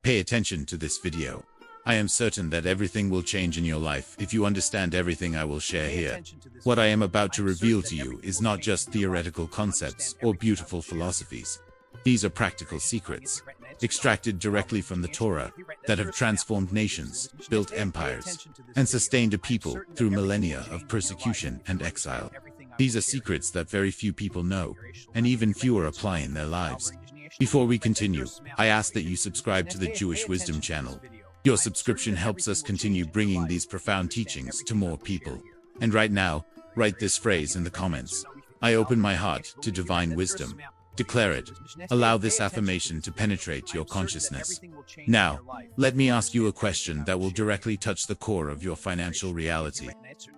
Pay attention to this video. I am certain that everything will change in your life if you understand everything I will share here. What I am about to reveal to you is not just theoretical concepts or beautiful philosophies. These are practical secrets, extracted directly from the Torah, that have transformed nations, built empires, and sustained a people through millennia of persecution and exile. These are secrets that very few people know, and even fewer apply in their lives. Before we continue, I ask that you subscribe to the Jewish Wisdom channel. Your subscription helps us continue bringing these profound teachings to more people. And right now, write this phrase in the comments. I open my heart to divine wisdom. Declare it. Allow this affirmation to penetrate your consciousness. Now, let me ask you a question that will directly touch the core of your financial reality.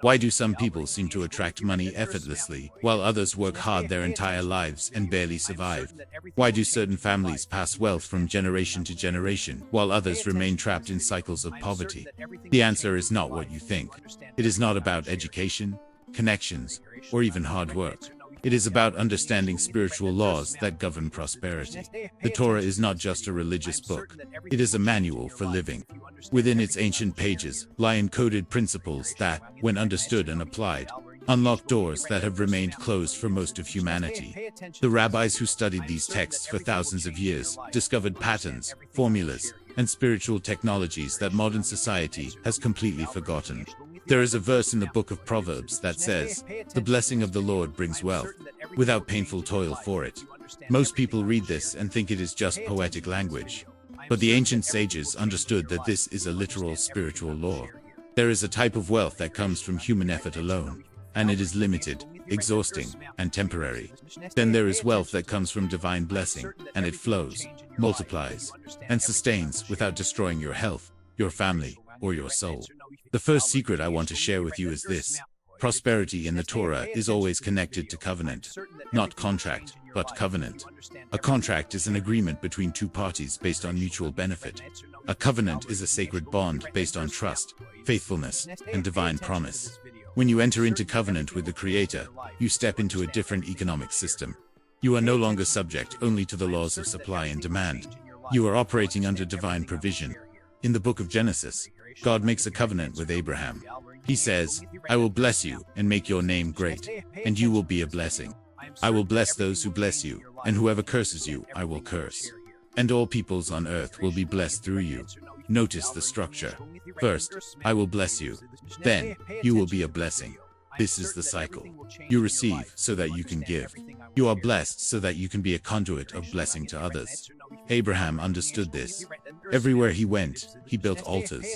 Why do some people seem to attract money effortlessly, while others work hard their entire lives and barely survive? Why do certain families pass wealth from generation to generation, while others remain trapped in cycles of poverty? The answer is not what you think. It is not about education, connections, or even hard work. It is about understanding spiritual laws that govern prosperity. The Torah is not just a religious book. It is a manual for living. Within its ancient pages lie encoded principles that, when understood and applied, unlock doors that have remained closed for most of humanity. The rabbis who studied these texts for thousands of years discovered patterns, formulas, and spiritual technologies that modern society has completely forgotten. There is a verse in the book of Proverbs that says, "The blessing of the Lord brings wealth, without painful toil for it." Most people read this and think it is just poetic language. But the ancient sages understood that this is a literal spiritual law. There is a type of wealth that comes from human effort alone, and it is limited, exhausting, and temporary. Then there is wealth that comes from divine blessing, and it flows, multiplies, and sustains without destroying your health, your family, or your soul. The first secret I want to share with you is this. Prosperity in the Torah is always connected to covenant. Not contract, but covenant. A contract is an agreement between two parties based on mutual benefit. A covenant is a sacred bond based on trust, faithfulness, and divine promise. When you enter into covenant with the Creator, you step into a different economic system. You are no longer subject only to the laws of supply and demand. You are operating under divine provision. In the book of Genesis, God makes a covenant with Abraham. He says, "I will bless you and make your name great, and you will be a blessing. I will bless those who bless you, and whoever curses you, I will curse. And all peoples on earth will be blessed through you." Notice the structure. First, I will bless you. Then, you will be a blessing. This is the cycle. You receive so that you can give. You are blessed so that you can be a conduit of blessing to others. Abraham understood this. Everywhere he went, he built altars.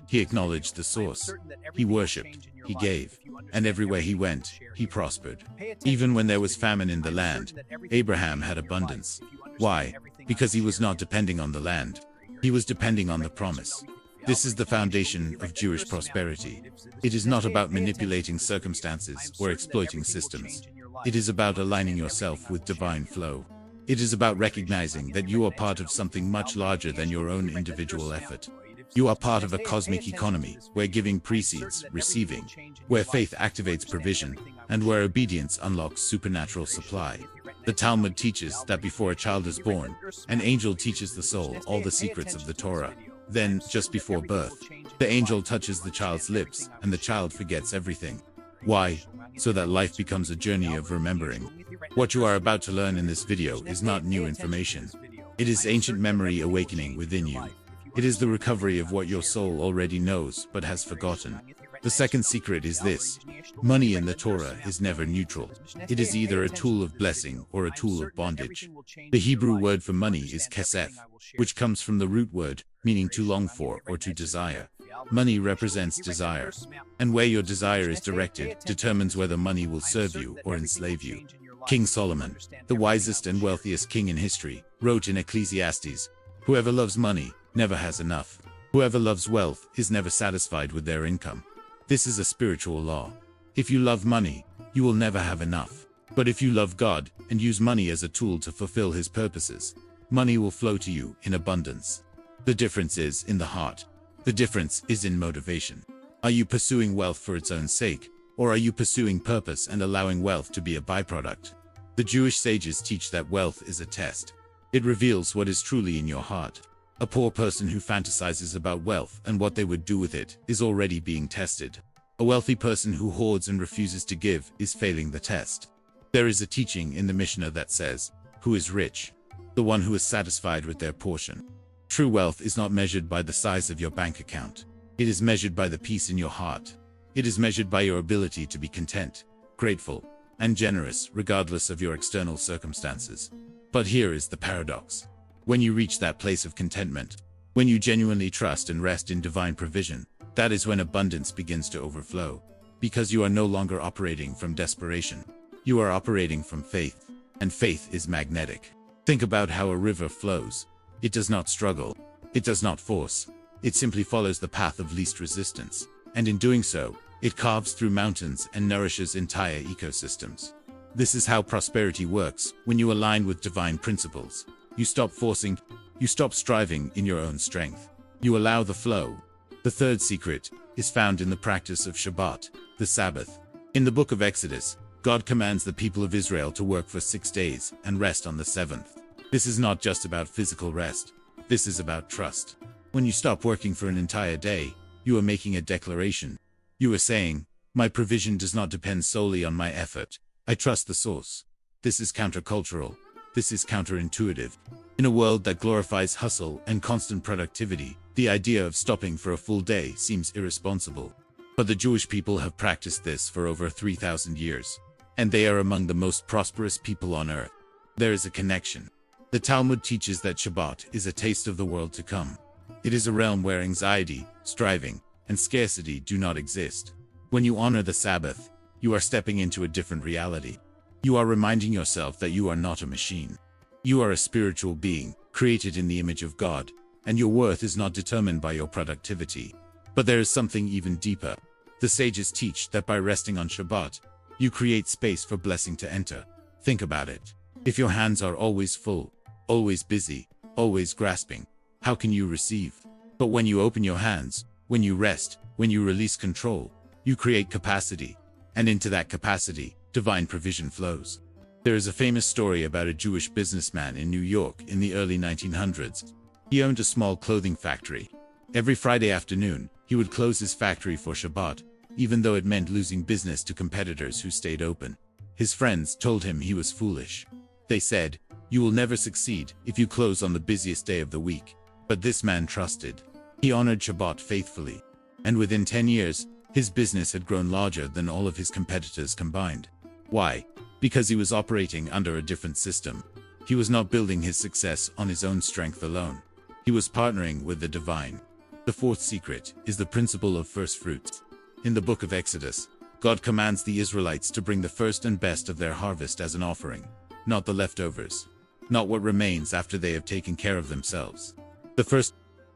He acknowledged the source. He worshipped. He gave. And everywhere he went, he prospered. Even when there was famine in the land, Abraham had abundance. Why? Because he was not depending on the land. He was depending on the promise. This is the foundation of Jewish prosperity. It is not about manipulating circumstances or exploiting systems. It is about aligning yourself with divine flow. It is about recognizing that you are part of something much larger than your own individual effort. You are part of a cosmic economy where giving precedes receiving, where faith activates provision, and where obedience unlocks supernatural supply. The Talmud teaches that before a child is born, an angel teaches the soul all the secrets of the Torah. Then, just before birth, the angel touches the child's lips, and the child forgets everything. Why? So that life becomes a journey of remembering. What you are about to learn in this video is not new information. It is ancient memory awakening within you. It is the recovery of what your soul already knows but has forgotten. The second secret is this. Money in the Torah is never neutral. It is either a tool of blessing or a tool of bondage. The Hebrew word for money is kesef, which comes from the root word, meaning to long for or to desire. Money represents desire, and where your desire is directed determines whether money will serve you or enslave you. King Solomon, the wisest and wealthiest king in history, wrote in Ecclesiastes, "Whoever loves money never has enough. Whoever loves wealth is never satisfied with their income." This is a spiritual law. If you love money, you will never have enough. But if you love God and use money as a tool to fulfill His purposes, money will flow to you in abundance. The difference is in the heart. The difference is in motivation. Are you pursuing wealth for its own sake, or are you pursuing purpose and allowing wealth to be a byproduct? The Jewish sages teach that wealth is a test. It reveals what is truly in your heart. A poor person who fantasizes about wealth and what they would do with it is already being tested. A wealthy person who hoards and refuses to give is failing the test. There is a teaching in the Mishnah that says, "Who is rich? The one who is satisfied with their portion." True wealth is not measured by the size of your bank account. It is measured by the peace in your heart. It is measured by your ability to be content, grateful, and generous regardless of your external circumstances. But here is the paradox. When you reach that place of contentment, when you genuinely trust and rest in divine provision, that is when abundance begins to overflow, because you are no longer operating from desperation. You are operating from faith, and faith is magnetic. Think about how a river flows. It does not struggle. It does not force. It simply follows the path of least resistance, and in doing so, it carves through mountains and nourishes entire ecosystems. This is how prosperity works when you align with divine principles. You stop forcing, you stop striving in your own strength. You allow the flow. The third secret is found in the practice of Shabbat, the Sabbath. In the book of Exodus, God commands the people of Israel to work for 6 days and rest on the seventh. This is not just about physical rest. This is about trust. When you stop working for an entire day, you are making a declaration. You are saying, "My provision does not depend solely on my effort. I trust the source." This is countercultural. This is counterintuitive. In a world that glorifies hustle and constant productivity, the idea of stopping for a full day seems irresponsible. But the Jewish people have practiced this for over 3,000 years, and they are among the most prosperous people on earth. There is a connection. The Talmud teaches that Shabbat is a taste of the world to come. It is a realm where anxiety, striving, and scarcity do not exist. When you honor the Sabbath, you are stepping into a different reality. You are reminding yourself that you are not a machine. You are a spiritual being, created in the image of God, and your worth is not determined by your productivity. But there is something even deeper. The sages teach that by resting on Shabbat, you create space for blessing to enter. Think about it. If your hands are always full, always busy, always grasping, how can you receive? But when you open your hands, when you rest, when you release control, you create capacity. And into that capacity, divine provision flows. There is a famous story about a Jewish businessman in New York in the early 1900s. He owned a small clothing factory. Every Friday afternoon, he would close his factory for Shabbat, even though it meant losing business to competitors who stayed open. His friends told him he was foolish. They said, "You will never succeed if you close on the busiest day of the week." But this man trusted. He honored Shabbat faithfully. And within 10 years, his business had grown larger than all of his competitors combined. Why? Because he was operating under a different system. He was not building his success on his own strength alone. He was partnering with the divine. The fourth secret is the principle of first fruits. In the book of Exodus, God commands the Israelites to bring the first and best of their harvest as an offering, not the leftovers, not what remains after they have taken care of themselves.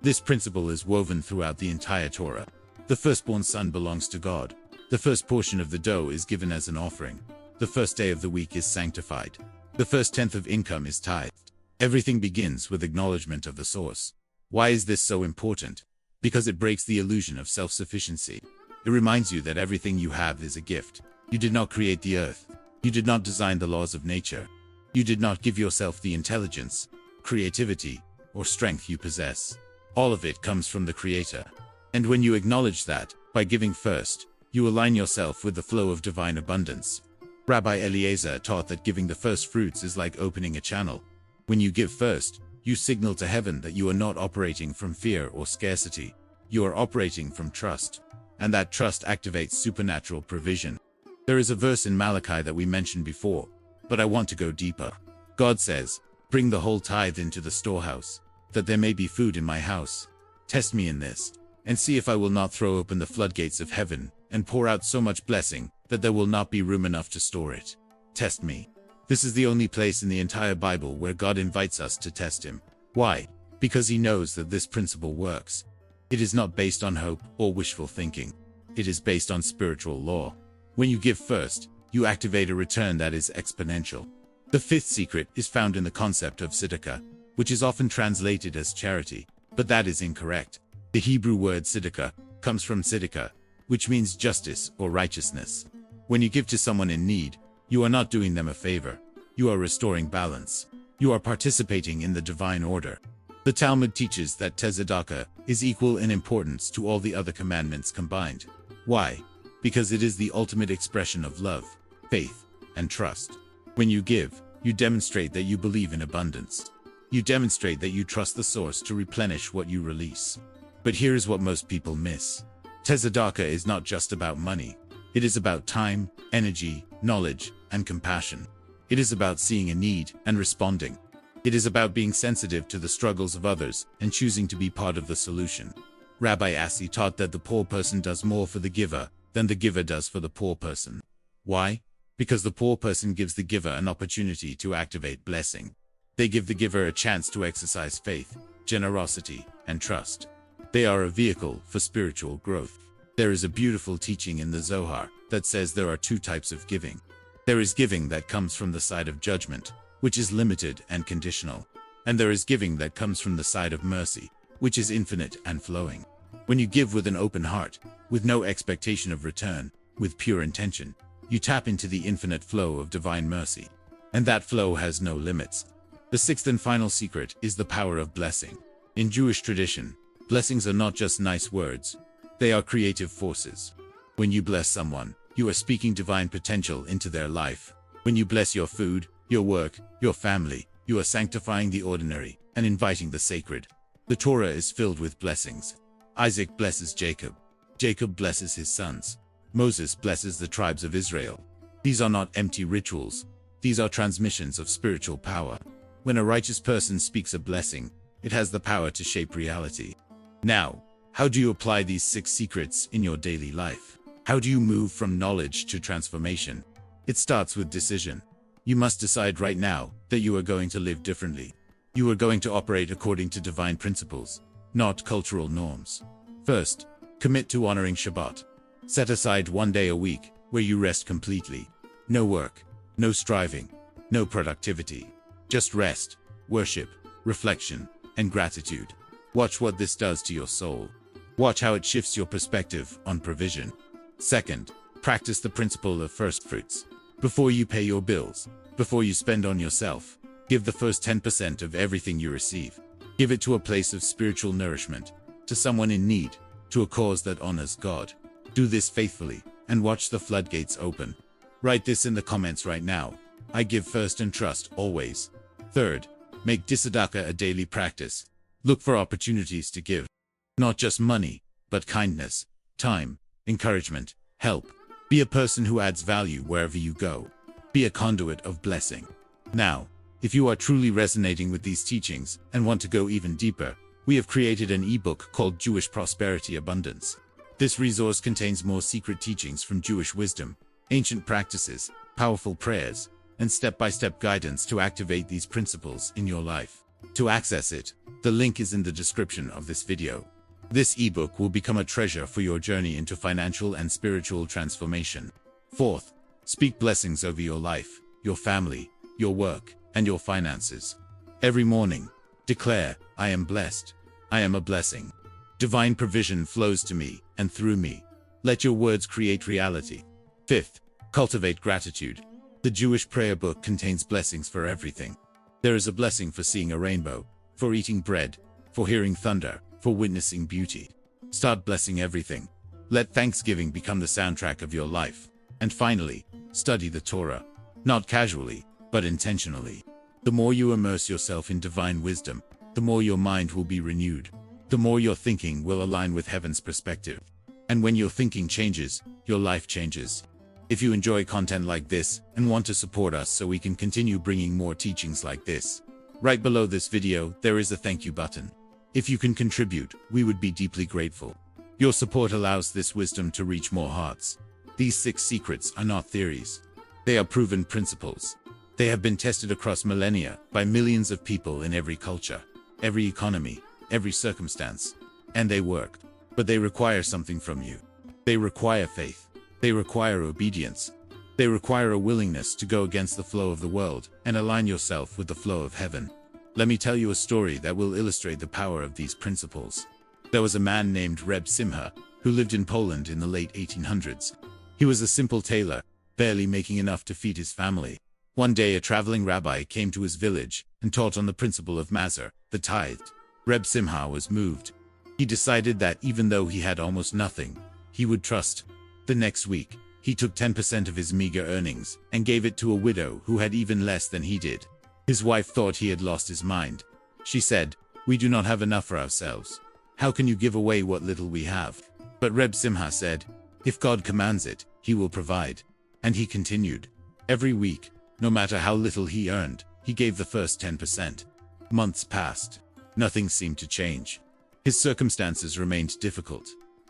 This principle is woven throughout the entire Torah. The firstborn son belongs to God. The first portion of the dough is given as an offering. The first day of the week is sanctified. The first tenth of income is tithed. Everything begins with acknowledgement of the source. Why is this so important? Because it breaks the illusion of self-sufficiency. It reminds you that everything you have is a gift. You did not create the earth. You did not design the laws of nature. You did not give yourself the intelligence, creativity, or strength you possess. All of it comes from the Creator. And when you acknowledge that, by giving first, you align yourself with the flow of divine abundance. Rabbi Eliezer taught that giving the first fruits is like opening a channel. When you give first, you signal to heaven that you are not operating from fear or scarcity. You are operating from trust. And that trust activates supernatural provision. There is a verse in Malachi that we mentioned before, but I want to go deeper. God says, "Bring the whole tithe into the storehouse, that there may be food in my house. Test me in this, and see if I will not throw open the floodgates of heaven, and pour out so much blessing, that there will not be room enough to store it. Test me." This is the only place in the entire Bible where God invites us to test Him. Why? Because He knows that this principle works. It is not based on hope or wishful thinking. It is based on spiritual law. When you give first, you activate a return that is exponential. The fifth secret is found in the concept of tzedakah, which is often translated as charity, but that is incorrect. The Hebrew word tzedakah comes from tzedakah, which means justice or righteousness. When you give to someone in need, you are not doing them a favor. You are restoring balance. You are participating in the divine order. The Talmud teaches that tzedakah is equal in importance to all the other commandments combined. Why? Because it is the ultimate expression of love, faith, and trust. When you give, you demonstrate that you believe in abundance. You demonstrate that you trust the source to replenish what you release. But here is what most people miss. Tzedakah is not just about money. It is about time, energy, knowledge, and compassion. It is about seeing a need and responding. It is about being sensitive to the struggles of others and choosing to be part of the solution. Rabbi Assi taught that the poor person does more for the giver than the giver does for the poor person. Why? Because the poor person gives the giver an opportunity to activate blessing. They give the giver a chance to exercise faith, generosity, and trust. They are a vehicle for spiritual growth. There is a beautiful teaching in the Zohar that says there are two types of giving. There is giving that comes from the side of judgment, which is limited and conditional. And there is giving that comes from the side of mercy, which is infinite and flowing. When you give with an open heart, with no expectation of return, with pure intention, you tap into the infinite flow of divine mercy. And that flow has no limits. The sixth and final secret is the power of blessing. In Jewish tradition, blessings are not just nice words. They are creative forces. When you bless someone, you are speaking divine potential into their life. When you bless your food, your work, your family, you are sanctifying the ordinary and inviting the sacred. The Torah is filled with blessings. Isaac blesses Jacob. Jacob blesses his sons. Moses blesses the tribes of Israel. These are not empty rituals. These are transmissions of spiritual power. When a righteous person speaks a blessing, it has the power to shape reality. Now, how do you apply these 6 secrets in your daily life? How do you move from knowledge to transformation? It starts with decision. You must decide right now that you are going to live differently. You are going to operate according to divine principles, not cultural norms. First, commit to honoring Shabbat. Set aside 1 day a week where you rest completely. No work, no striving, no productivity. Just rest, worship, reflection, and gratitude. Watch what this does to your soul. Watch how it shifts your perspective on provision. Second, practice the principle of first fruits. Before you pay your bills, before you spend on yourself, give the first 10% of everything you receive. Give it to a place of spiritual nourishment, to someone in need, to a cause that honors God. Do this faithfully, and watch the floodgates open. Write this in the comments right now. I give first and trust always. Third, make tzedakah a daily practice. Look for opportunities to give. Not just money, but kindness, time, encouragement, help. Be a person who adds value wherever you go. Be a conduit of blessing. Now, if you are truly resonating with these teachings and want to go even deeper, we have created an ebook called Jewish Prosperity Abundance. This resource contains more secret teachings from Jewish wisdom, ancient practices, powerful prayers, and step-by-step guidance to activate these principles in your life. To access it, the link is in the description of this video. This ebook will become a treasure for your journey into financial and spiritual transformation. Fourth, speak blessings over your life, your family, your work, and your finances. Every morning, declare, I am blessed. I am a blessing. Divine provision flows to me and through me. Let your words create reality. Fifth, cultivate gratitude. The Jewish prayer book contains blessings for everything. There is a blessing for seeing a rainbow, for eating bread, for hearing thunder, for witnessing beauty. Start blessing everything. Let Thanksgiving become the soundtrack of your life. And finally, study the Torah. Not casually, but intentionally. The more you immerse yourself in divine wisdom, the more your mind will be renewed. The more your thinking will align with heaven's perspective. And when your thinking changes, your life changes. If you enjoy content like this and want to support us so we can continue bringing more teachings like this, right below this video there is a thank you button. If you can contribute, we would be deeply grateful. Your support allows this wisdom to reach more hearts. These 6 secrets are not theories. They are proven principles. They have been tested across millennia by millions of people in every culture, every economy, every circumstance. And they work. But they require something from you. They require faith. They require obedience. They require a willingness to go against the flow of the world and align yourself with the flow of heaven. Let me tell you a story that will illustrate the power of these principles. There was a man named Reb Simcha, who lived in Poland in the late 1800s. He was a simple tailor, barely making enough to feed his family. One day a traveling rabbi came to his village and taught on the principle of Mazer, the tithe. Reb Simha was moved. He decided that even though he had almost nothing, he would trust. The next week, he took 10% of his meager earnings and gave it to a widow who had even less than he did. His wife thought he had lost his mind. She said, "We do not have enough for ourselves. How can you give away what little we have?" But Reb Simha said, "If God commands it, he will provide." And he continued. Every week, no matter how little he earned, he gave the first 10%. Months passed. Nothing seemed to change. His circumstances remained difficult.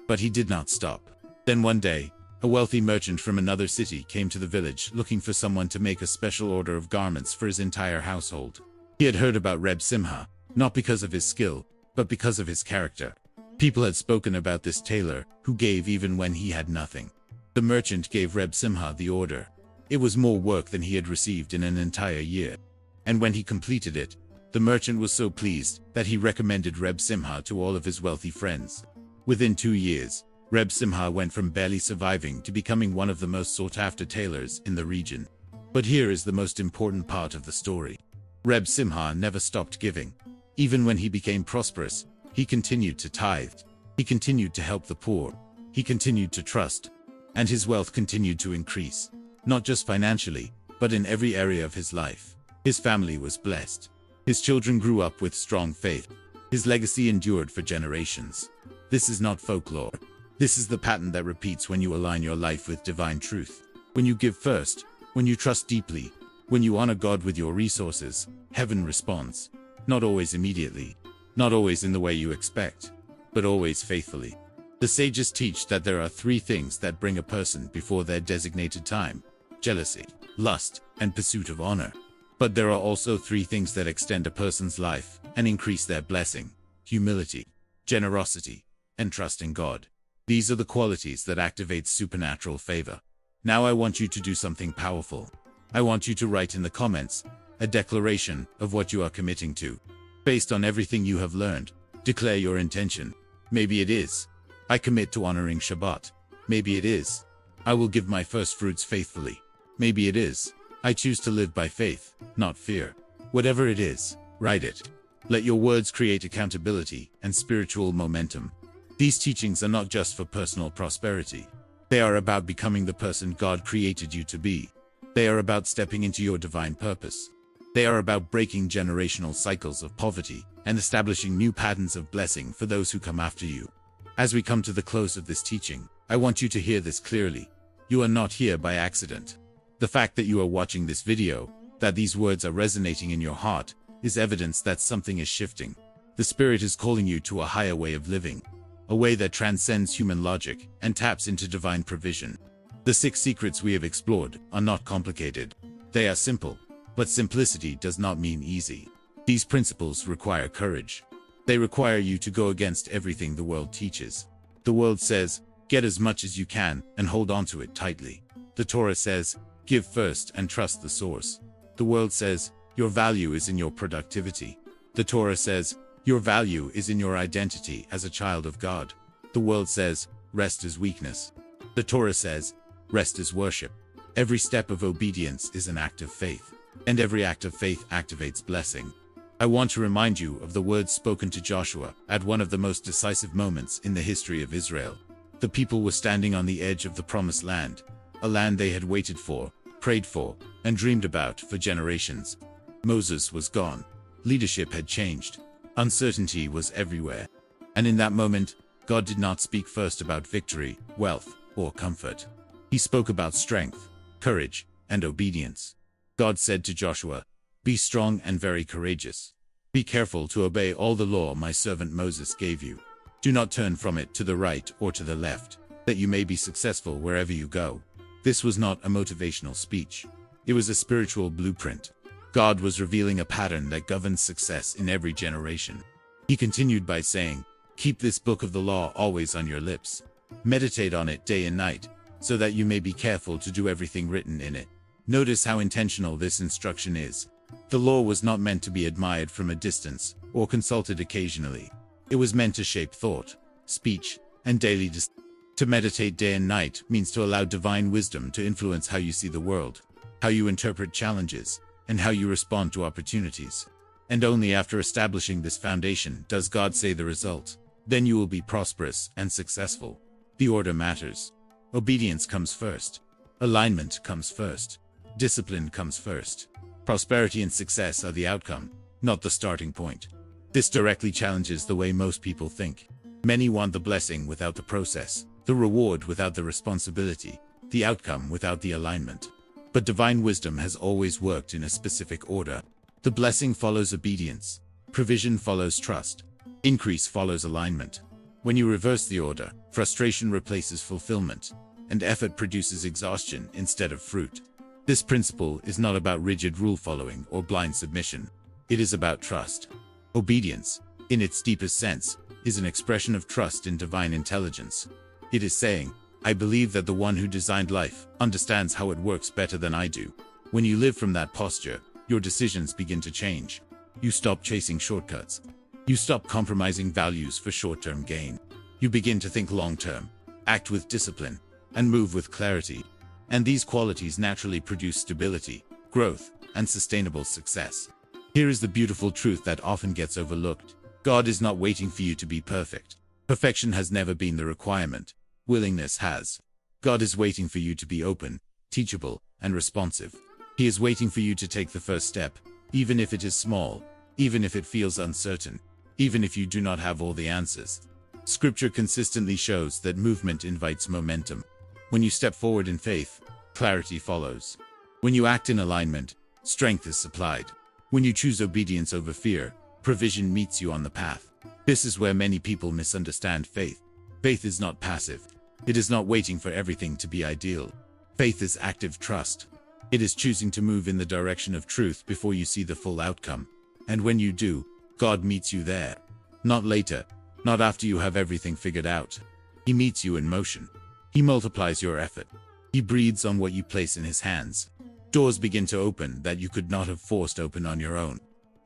But he did not stop. Then one day, a wealthy merchant from another city came to the village looking for someone to make a special order of garments for his entire household. He had heard about Reb Simha, not because of his skill, but because of his character. People had spoken about this tailor, who gave even when he had nothing. The merchant gave Reb Simha the order. It was more work than he had received in an entire year. And when he completed it, the merchant was so pleased that he recommended Reb Simha to all of his wealthy friends. Within 2 years, Reb Simha went from barely surviving to becoming one of the most sought-after tailors in the region. But here is the most important part of the story. Reb Simha never stopped giving. Even when he became prosperous, he continued to tithe. He continued to help the poor. He continued to trust. And his wealth continued to increase. Not just financially, but in every area of his life. His family was blessed. His children grew up with strong faith. His legacy endured for generations. This is not folklore. This is the pattern that repeats when you align your life with divine truth. When you give first, when you trust deeply, when you honor God with your resources, heaven responds. Not always immediately, not always in the way you expect, but always faithfully. The sages teach that there are 3 things that bring a person before their designated time: jealousy, lust, and pursuit of honor. But there are also 3 things that extend a person's life and increase their blessing: humility, generosity, and trust in God. These are the qualities that activate supernatural favor. Now I want you to do something powerful. I want you to write in the comments a declaration of what you are committing to. Based on everything you have learned, declare your intention. Maybe it is, I commit to honoring Shabbat. Maybe it is, I will give my first fruits faithfully. Maybe it is, I choose to live by faith, not fear. Whatever it is, write it. Let your words create accountability and spiritual momentum. These teachings are not just for personal prosperity. They are about becoming the person God created you to be. They are about stepping into your divine purpose. They are about breaking generational cycles of poverty and establishing new patterns of blessing for those who come after you. As we come to the close of this teaching, I want you to hear this clearly. You are not here by accident. The fact that you are watching this video, that these words are resonating in your heart, is evidence that something is shifting. The Spirit is calling you to a higher way of living. A way that transcends human logic and taps into divine provision. The 6 secrets we have explored are not complicated. They are simple, but simplicity does not mean easy. These principles require courage. They require you to go against everything the world teaches. The world says, get as much as you can and hold on to it tightly. The Torah says, give first and trust the source. The world says, your value is in your productivity. The Torah says, your value is in your identity as a child of God. The world says, rest is weakness. The Torah says, rest is worship. Every step of obedience is an act of faith, and every act of faith activates blessing. I want to remind you of the words spoken to Joshua at one of the most decisive moments in the history of Israel. The people were standing on the edge of the promised land, a land they had waited for, prayed for, and dreamed about for generations. Moses was gone. Leadership had changed. Uncertainty was everywhere. And in that moment, God did not speak first about victory, wealth, or comfort. He spoke about strength, courage, and obedience. God said to Joshua, be strong and very courageous. Be careful to obey all the law my servant Moses gave you. Do not turn from it to the right or to the left, that you may be successful wherever you go. This was not a motivational speech. It was a spiritual blueprint. God was revealing a pattern that governs success in every generation. He continued by saying, keep this book of the law always on your lips. Meditate on it day and night, so that you may be careful to do everything written in it. Notice how intentional this instruction is. The law was not meant to be admired from a distance or consulted occasionally. It was meant to shape thought, speech, and daily decisions. To meditate day and night means to allow divine wisdom to influence how you see the world, how you interpret challenges, and how you respond to opportunities. And only after establishing this foundation does God say the result. Then you will be prosperous and successful. The order matters. Obedience comes first. Alignment comes first. Discipline comes first. Prosperity and success are the outcome, not the starting point. This directly challenges the way most people think. Many want the blessing without the process, the reward without the responsibility, the outcome without the alignment. But divine wisdom has always worked in a specific order. The blessing follows obedience. Provision follows trust. Increase follows alignment. When you reverse the order, frustration replaces fulfillment, and effort produces exhaustion instead of fruit. This principle is not about rigid rule following or blind submission. It is about trust. Obedience, in its deepest sense, is an expression of trust in divine intelligence. It is saying, I believe that the one who designed life understands how it works better than I do. When you live from that posture, your decisions begin to change. You stop chasing shortcuts. You stop compromising values for short-term gain. You begin to think long-term, act with discipline, and move with clarity. And these qualities naturally produce stability, growth, and sustainable success. Here is the beautiful truth that often gets overlooked. God is not waiting for you to be perfect. Perfection has never been the requirement. Willingness has. God is waiting for you to be open, teachable, and responsive. He is waiting for you to take the first step, even if it is small, even if it feels uncertain, even if you do not have all the answers. Scripture consistently shows that movement invites momentum. When you step forward in faith, clarity follows. When you act in alignment, strength is supplied. When you choose obedience over fear, provision meets you on the path. This is where many people misunderstand faith. Faith is not passive. It is not waiting for everything to be ideal. Faith is active trust. It is choosing to move in the direction of truth before you see the full outcome. And when you do, God meets you there. Not later, not after you have everything figured out. He meets you in motion. He multiplies your effort. He breathes on what you place in his hands. Doors begin to open that you could not have forced open on your own.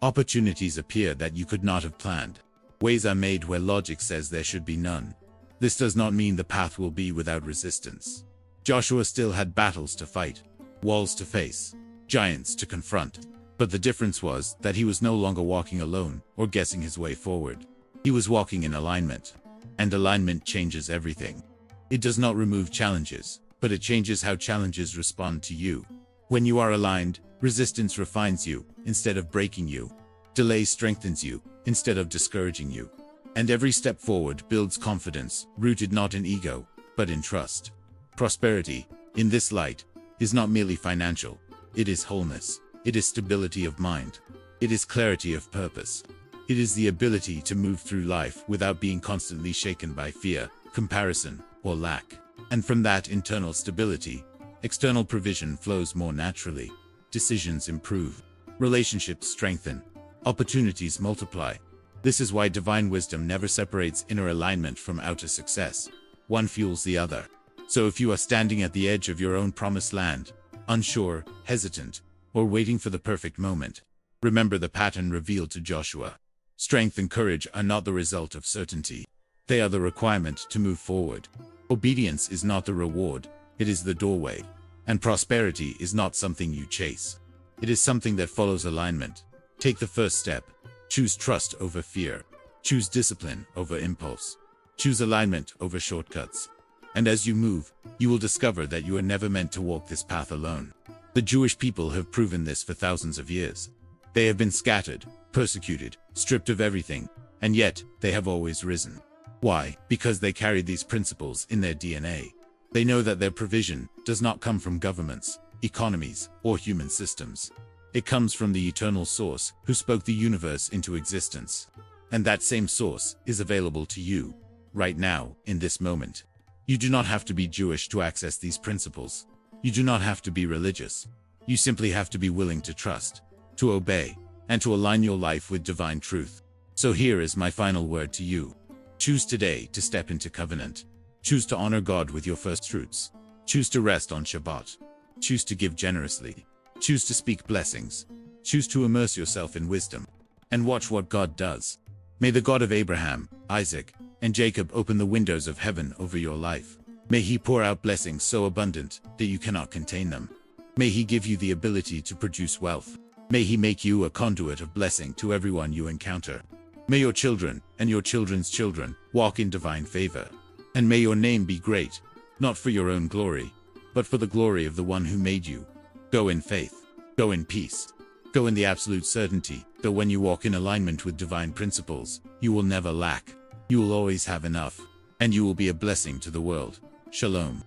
Opportunities appear that you could not have planned. Ways are made where logic says there should be none. This does not mean the path will be without resistance. Joshua still had battles to fight, walls to face, giants to confront. But the difference was that he was no longer walking alone or guessing his way forward. He was walking in alignment. And alignment changes everything. It does not remove challenges, but it changes how challenges respond to you. When you are aligned, resistance refines you instead of breaking you. Delay strengthens you instead of discouraging you. And every step forward builds confidence, rooted not in ego, but in trust. Prosperity, in this light, is not merely financial. It is wholeness. It is stability of mind. It is clarity of purpose. It is the ability to move through life without being constantly shaken by fear, comparison, or lack. And from that internal stability, external provision flows more naturally. Decisions improve. Relationships strengthen. Opportunities multiply. This is why divine wisdom never separates inner alignment from outer success. One fuels the other. So if you are standing at the edge of your own promised land, unsure, hesitant, or waiting for the perfect moment, remember the pattern revealed to Joshua. Strength and courage are not the result of certainty. They are the requirement to move forward. Obedience is not the reward, it is the doorway. And prosperity is not something you chase. It is something that follows alignment. Take the first step. Choose trust over fear. Choose discipline over impulse. Choose alignment over shortcuts. And as you move, you will discover that you are never meant to walk this path alone. The Jewish people have proven this for thousands of years. They have been scattered, persecuted, stripped of everything, and yet they have always risen. Why? Because they carried these principles in their DNA. They know that their provision does not come from governments, economies, or human systems. It comes from the eternal source who spoke the universe into existence. And that same source is available to you, right now, in this moment. You do not have to be Jewish to access these principles. You do not have to be religious. You simply have to be willing to trust, to obey, and to align your life with divine truth. So here is my final word to you. Choose today to step into covenant. Choose to honor God with your first fruits. Choose to rest on Shabbat. Choose to give generously. Choose to speak blessings. Choose to immerse yourself in wisdom. And watch what God does. May the God of Abraham, Isaac, and Jacob open the windows of heaven over your life. May he pour out blessings so abundant that you cannot contain them. May he give you the ability to produce wealth, May He make you a conduit of blessing to everyone you encounter. May your children and your children's children walk in divine favor. And may your name be great, not for your own glory, but for the glory of the one who made you. Go in faith. Go in peace. Go in the absolute certainty that when you walk in alignment with divine principles, you will never lack. You will always have enough, and you will be a blessing to the world. Shalom.